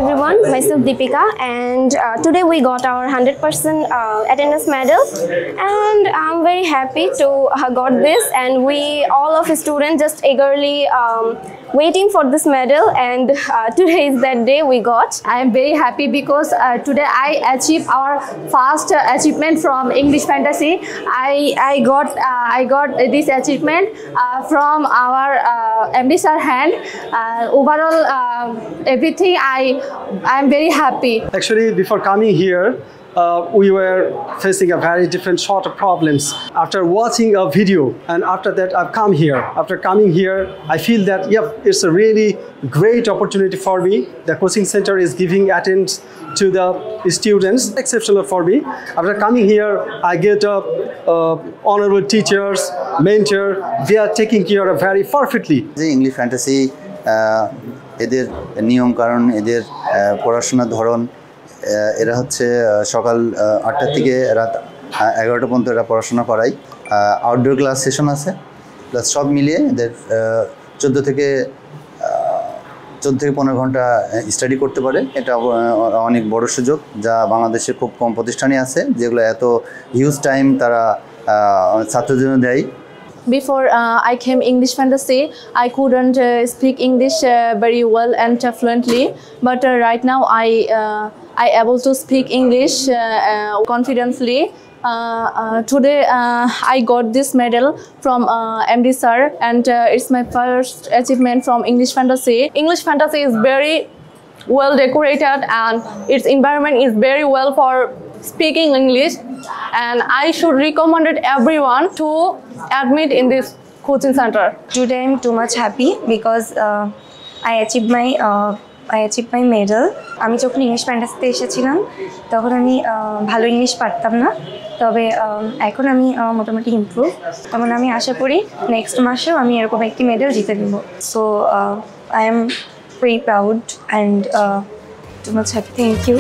everyone, myself Deepika, and today we got our 100% attendance medal, and I'm very happy to got this, and we all of students just eagerly waiting for this medal, and today is that day we got. I am very happy because today I achieved our first achievement from English Fantasy. I got this achievement from our MD sir hand. Overall, everything I am very happy. Actually, before coming here, we were facing a very different sort of problems. After watching a video and after that I've come here. After coming here, I feel that it's a really great opportunity for me. The coaching center is giving attendance to the students, exceptional for me. After coming here, I get honorable teachers, mentor. They are taking care of very perfectly. The English Fantasy, এদের নিয়ম কারণ এদের পড়াশোনার ধরন এরা হচ্ছে সকাল ৮টা থেকে রাত 11টা পর্যন্ত এরা পড়াশোনা করায় আউটডোর ক্লাস সেশন আছে প্লাস সব মিলিয়ে এদের 14 থেকে 15 ঘন্টা স্টাডি করতে পারে এটা অনেক বড় সুযোগ যা বাংলাদেশে খুব কম প্রতিষ্ঠানে আছে যেগুলো এত হিউজ টাইম তারা ছাত্রদের জন্য দেয় Before I came English Fantasy, I couldn't speak English very well and fluently. But right now, I able to speak English confidently. Today, I got this medal from MD sir, and it's my first achievement from English Fantasy. English Fantasy is very well decorated, and its environment is very well for speaking English, and I should recommend everyone to admit in this coaching center. Today I'm too much happy because I achieved my medal. আমি যখন English ফ্যান্টাসিতে এসেছিলাম তখন আমি ভালো English পারতাম না, তবে এখন আমি মোটামুটি ইমপ্রুভ। তখন আমি আশা করি নেক্সট মাসেও আমি এরকম একটি মেডেল জিতে নেব। So I am very proud and too much happy. Thank you.